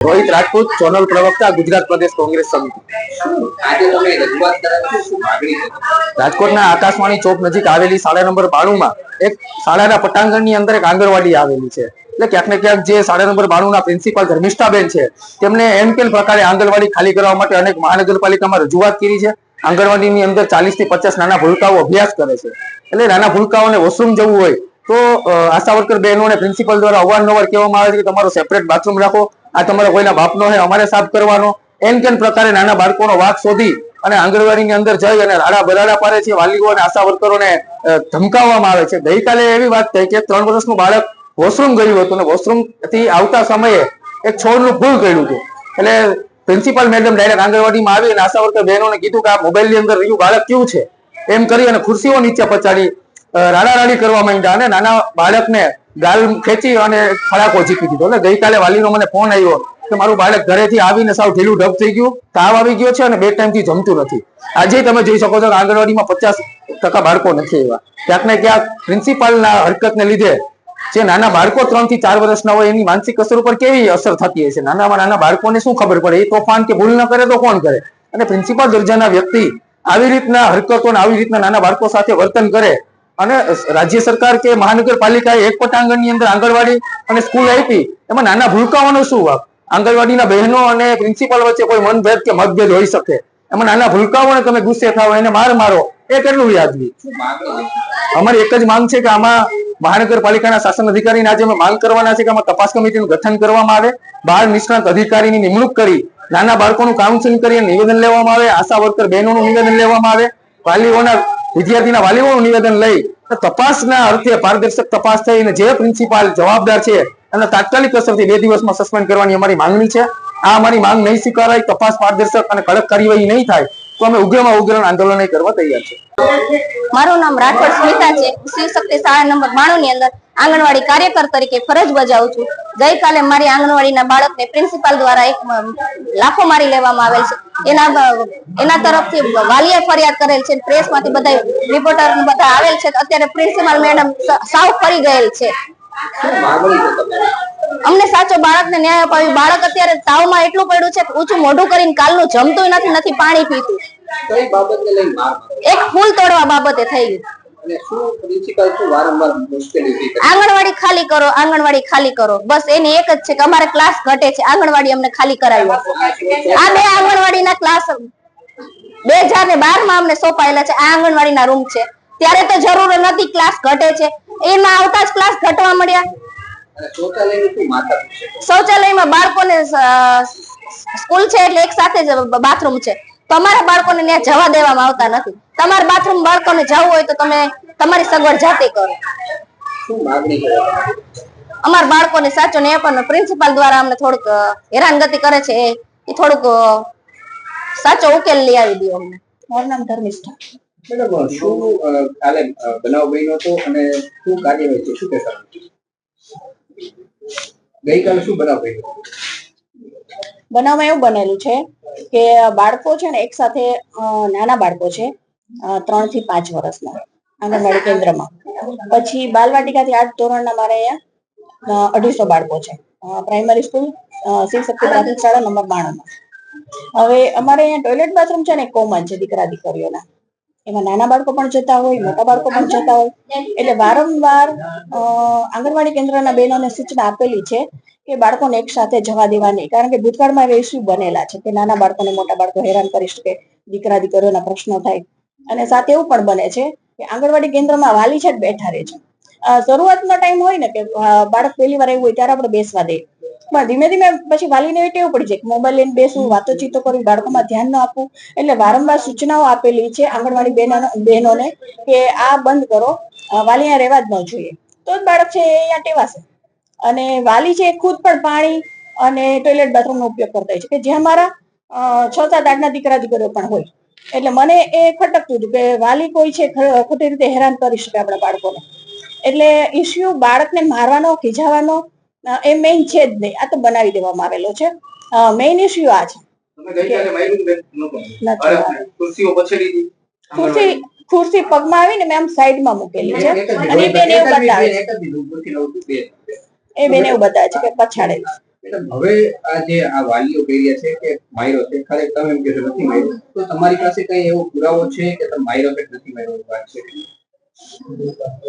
રોહિત રાજપૂત, ચોનલ પ્રવક્તા, ગુજરાત પ્રદેશ કોંગ્રેસ સમિતિ। રાજકોટના આકાશવાણી ચોક નજીક આવેલી શાળા નંબર 92 માં એક શાળાના પટાંગણની અંદર એક આંગણવાડી આવેલી છે। એટલે ક્યાંક ને ક્યાંક જે શાળા નંબર 92 ના પ્રિન્સિપાલ ધર્મિષ્ઠાબેન છે તેમને એમ કેલ પ્રકારે આંગણવાડી ખાલી કરવા માટે અનેક મહાનગરપાલિકામાં રજૂઆત કરી છે। આંગણવાડીની અંદર 40 થી 50 નાના ભૂલકાઓ અભ્યાસ કરે છે। એટલે નાના ભૂલકાઓને વોશરૂમ જવું હોય તો આશા વર્કર બહેનો અને પ્રિન્સિપલ દ્વારા અવારનવાર કહેવામાં આવે છે કે તમારો સેપરેટ બાથરૂમ રાખો, આ તમારા કોઈના બાપનો છે, અમારે સાફ કરવાનો। એમ કેમ પ્રકારે નાના બાળકોનો વાક શોધી અને આંગણવાડીની અંદર જઈ અને રાડા બરાડા પાડે છે। વાલીઓ અને આશા વર્કરોને ધમકાવવામાં આવે છે। ગઈકાલે એવી વાત થઈ કે 3 વર્ષનું બાળક વોશરૂમ ગયું હતું અને વોશરૂમ થી આવતા સમયે એક છોડનું ફૂલ કર્યું હતું। એટલે પ્રિન્સિપલ મેડમ ડાયરેક્ટ આંગણવાડીમાં આવી અને આશા વર્કર બહેનોને કીધું કે આ મોબાઈલની અંદર રહ્યું બાળક કેવું છે એમ કરી અને ખુરશીઓ નીચે પચાડી રાડારાડી કરવા માંડ્યા અને નાના બાળકને ગાલ ખેંચી અને ફડાકો ઝીકી દીધો। એટલે ગઈકાલે વાલીનો મને ફોન આવ્યો કે મારું બાળક ઘરેથી આવીને સાવ ઢીલું ઢબ થઈ ગયું, તાવ આવી ગયો છે અને 2 ટાઈમથી જમતું નથી। આજે તમે જોઈ શકો છો કે આંગણવાડીમાં 50% બાળકો નથી આવ્યા। ક્યાંક ને ક્યાંક પ્રિન્સિપાલના હરકતને લીધે જે નાના બાળકો 3 થી 4 વર્ષના હોય એની માનસિક અસર ઉપર કેવી અસર થતી હશે। નાના બાળકોને શું ખબર પડે, એ તોફાન કે ભૂલ ન કરે તો કોણ કરે। અને પ્રિન્સિપાલ દરજાના વ્યક્તિ આવી રીતના હરકતો અને આવી રીતના નાના બાળકો સાથે વર્તન કરે અને રાજ્ય સરકાર કે મહાનગરપાલિકાએ એક પટાંગણની અંદર આંગણવાડી અને સ્કૂલ આપી, એમાં નાના ભૂલકાઓનો શું વાંક? આંગણવાડીના બહેનો અને પ્રિન્સિપાલ વચ્ચે કોઈ મનભેદ કે મતભેદ હોઈ શકે, એમાં નાના ભૂલકાઓને તમે ગુસ્સે થાવ, એને મારો એ કેટલું વ્યાજબી? અમારી એક જ માંગ છે કે આમાં મહાનગરપાલિકાના શાસન અધિકારીને આજે અમે માંગ કરવાના છે કે આમાં તપાસ કમિટીનું ગઠન કરવામાં આવે, 12 નિષ્ણાત અધિકારીની નિમણૂક કરી નાના બાળકોનું કાઉન્સિલિંગ કરી નિવેદન લેવામાં આવે, આશા વર્કર બહેનોનું નિવેદન લેવામાં આવે, વિદ્યાર્થીના વાલીઓનું નિવેદન લઈ તપાસના અર્થે પારદર્શક તપાસ થઈને જે પ્રિન્સિપાલ જવાબદાર છે એને તાત્કાલિક અસરથી 2 દિવસમાં સસ્પેન્ડ કરવાની અમારી માંગણી છે। આ અમારી માંગ નહીં સ્વીકારાય, તપાસ પારદર્શક અને કડક કાર્યવાહી નહીં થાય તો અમે ઉગ્રમાં ઉગ્ર આંદોલન કરવા તૈયાર છે। મારું નામ રાઠોડ સ્મિતા છે। શિવશક્તિ શાળા નંબર 92 ની અંદર આંગણવાડી કાર્યકર તરીકે ફરજ બજાવું છું। ગઈકાલે મારી આંગણવાડીના બાળકને પ્રિન્સિપાલ દ્વારા એક લાફો મારી લેવામાં આવેલ છે। એના તરફથી વાલીએ ફરિયાદ કરેલ છે, પ્રેસમાંથી બધા રિપોર્ટર બધા આવેલ છે। અત્યારે પ્રિન્સિપાલ મેડમ સાવ ફરી ગયેલ છે। અમને સાચો બાળકને ન્યાય અપાવી। બાળક અત્યારે તાવમાં એટલું પડ્યું છે કે ઊંચું મોઢું કરીને કાલનું જમતું નથી પાણી પીતું। કઈ બાબતને લઈને માર? એક ફૂલ તોડવા બાબતે થઈ ગયું। અને શું પ્રિન્સિપાલ શું વારંવાર મુશ્કેલી ઉભી કરે? આંગણવાડી ખાલી કરો, આંગણવાડી ખાલી કરો, બસ એની એક જ છે કે અમારે ક્લાસ ઘટે છે, આંગણવાડી અમને ખાલી કરાવી આપો। આ 2 આંગણવાડીના ક્લાસ 2012 માં અમને સોંપાયેલા છે। આ આંગણવાડીના રૂમ છે, ત્યારે તો જરૂર નથી, ક્લાસ ઘટે છે, એમાં આવતા જ ક્લાસ ઘટવા મળ્યા। શૌચાલયમાં બાળકોને સ્કૂલ છે એટલે એક સાથે જ બાથરૂમ છે, તો અમારા બાળકોને ત્યાં જવા દેવામાં આવતા નથી। તમારા બાથરૂમ બાળકોને જવું હોય તો તમે તમારી સગવડ જાતે કરો। અમારા બાળકોને સાચો ન્યાય પણ પ્રિન્સિપાલ દ્વારા અમને થોડુંક હેરાનગતિ કરે છે, એ થોડુંક સાચો ઉકેલ લઈ આવી દો અમને। મારું નામ ધર્મિષ્ઠા। મેડમ, શું કાલે બનાવ બન્યો હતો અને શું કાર્યવાહી છે, શું કહેશો? ગઈકાલે શું બનાવ બન્યો? બનાવમાં એવું બનેલું છે કે બાળકો છે ને એક સાથે, નાના બાળકો છે 3 થી 5 વર્ષના આંગણવાડી કેન્દ્રમાં, પછી બાલવાટિકાથી 8 ધોરણના મારે અહીંયા 250 બાળકો છે। પ્રાઇમરી સ્કૂલ શિવશક્તિ પ્રાથમિક શાળા નંબર 92 માં। હવે અમારે અહીંયા ટોયલેટ બાથરૂમ છે ને કોમન છે દીકરા દીકરીઓના, એમાં નાના બાળકો પણ જતા હોય, મોટા બાળકો પણ જતા હોય। એટલે વારંવાર આંગણવાડી કેન્દ્રના બહેનોને સૂચના આપેલી છે કે બાળકોને એક સાથે જવા દેવા નહીં, કારણ કે ભૂતકાળમાં એવા ઇસ્યુ બનેલા છે કે નાના બાળકોને મોટા બાળકો હેરાન કરી શકે, દીકરા દીકરીઓના પ્રશ્નો થાય। અને સાથે એવું પણ બને છે કે આંગણવાડી કેન્દ્રમાં વાલી છે બેઠા રહે છે। શરૂઆતનો ટાઈમ હોય ને કે બાળક પહેલી વાર આવ્યું હોય ત્યારે આપણે બેસવા દઈએ, પણ ધીમે ધીમે પછી વાલીને એવી ટેવ પડી જાય કે મોબાઈલ લઈને બેસવું, વાતોચીતો કરવી, બાળકોમાં ધ્યાન ન આપવું। એટલે વારંવાર સૂચનાઓ આપેલી છે આંગણવાડી બહેનોને કે આ બંધ કરો, વાલી અહીંયા રહેવા જ ન જોઈએ, તો જ બાળક છે અહીંયા ટેવાશે। અને વાલી છે ખુદ પણ પાણી અને ટોયલેટ બાથરૂમનો ઉપયોગ કરતા હોય છે કે જ્યાં મારા 6, 7, 8 ના દીકરા દીકરીઓ પણ હોય। એટલે મને એ ખટકતું હતું કે વાલી કોઈ છે ખોટી રીતે હેરાન કરી શકે આપણા બાળકોને। એટલે ઇસ્યુ બાળકને મારવાનો, ખીજાવાનો એ મેઇન છે જ નહીં, આ તો બનાવી દેવામાં આવેલો છે। મેઇન ઇસ્યુ આ છે। ખુરશી પગમાં આવીને મેં આમ સાઈડમાં મૂકેલી છે અને એ બેન એવું બતાવે છે કે પછાડેલું। મેડમ હવે આ જે આ વાલીઓ કહી રહ્યા છે કે માર્યો છે, ખરેખર તમે એમ કહો છો નથી માર્યો, તો તમારી પાસે કઈ એવો પુરાવો છે કે તમે માર્યો કે નથી માર્યો એ વાત છે?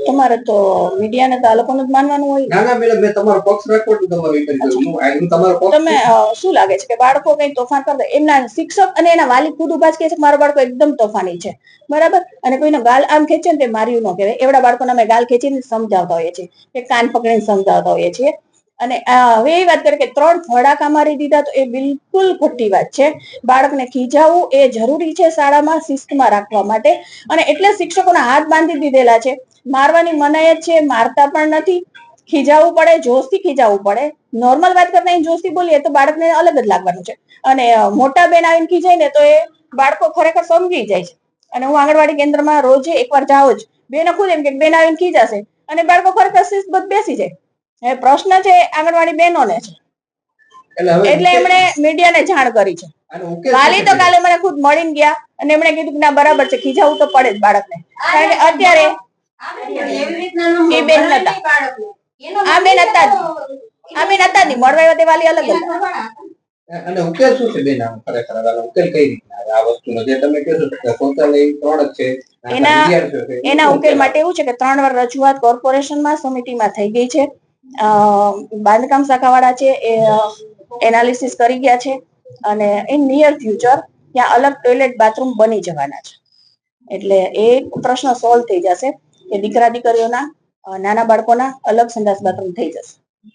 તમારે તો મીડિયાને તો આ લોકોનું જ માનવાનું હોય. ના ના મેડમ, મેં તમારો પક્ષ રાખો તો તમારો ઇન્ટરવ્યુ હું તમારો પક્ષ. તમે શું લાગે છે કે બાળકો કઈ તોફાન કરતા? એમના શિક્ષક અને એના વાલી ખુદ ઉભા જ કહે છે કે મારો બાળકો એકદમ તોફાની છે, બરાબર, અને કોઈનો ગાલ આમ ખેંચે ને તે માર્યું ન કહેવાય. એવડા બાળકોને અમે ગાલ ખેંચીને સમજાવતા હોઈએ છીએ કે કાન પકડીને સમજાવતા હોઈએ છીએ. અને હવે એ વાત કરીએ કે 3 ફડાકા મારી દીધા તો એ બિલકુલ ખોટી વાત છે. બાળકને ખીજાવવું એ જરૂરી છે શાળામાં શિસ્તમાં રાખવા માટે, અને એટલે શિક્ષકોના હાથ બાંધી દીધેલા છે. મારવાની મનાઈ જ છે, મારતા પણ નથી. ખીજાવવું પડે, જોશથી ખીજાવવું પડે. નોર્મલ વાત કરતા જોશથી બોલીએ તો બાળકને અલગ જ લાગવાનું છે. અને મોટા બેન આવીને ખીજાય ને તો એ બાળકો ખરેખર સમજી જાય છે. અને હું આંગણવાડી કેન્દ્રમાં રોજે એકવાર જાઉં જ, બેનો ખુદ એમ કે બેન આવીને ખીજાશે, અને બાળકો ખરેખર શિસ્તબદ્ધ બેસી જાય. હવે પ્રશ્ન છે આંગણવાડી બહેનોને છે, એટલે એમણે મીડિયાને જાણ કરી છે. વાલી તો કાલે મને ખુદ મળીને ગયા અને એમણે કીધું કે ના બરાબર છે, ખીજાવું તો પડે જ બાળકને, કારણ કે અત્યારે એ બેન નતા, આ બેન હતા જ, આ બેન હતા જ, મળવા આવ્યા તે વાલી અલગ હતા. અને ઉકેલ શું છે બેન? આમ ખરેખર ઉકેલ કઈ રીતના આ વસ્તુનો જે તમે કહો છો શૌચાલય 3 જ છે, એના ઉકેલ માટે એવું છે કે 3 વાર રજૂઆત કોર્પોરેશનમાં સમિતિમાં થઈ ગઈ છે. બાંધકામ શાખાવાળા છે એ એનાલિસિસ કરી ગયા છે, અને ઇન નિયર ફ્યુચર ત્યાં અલગ ટોયલેટ બાથરૂમ બની જવાના છે. એટલે એ પ્રશ્ન સોલ્વ થઈ જશે કે દીકરા દીકરીઓના નાના બાળકોના અલગ સંડાસ બાથરૂમ થઈ જશે.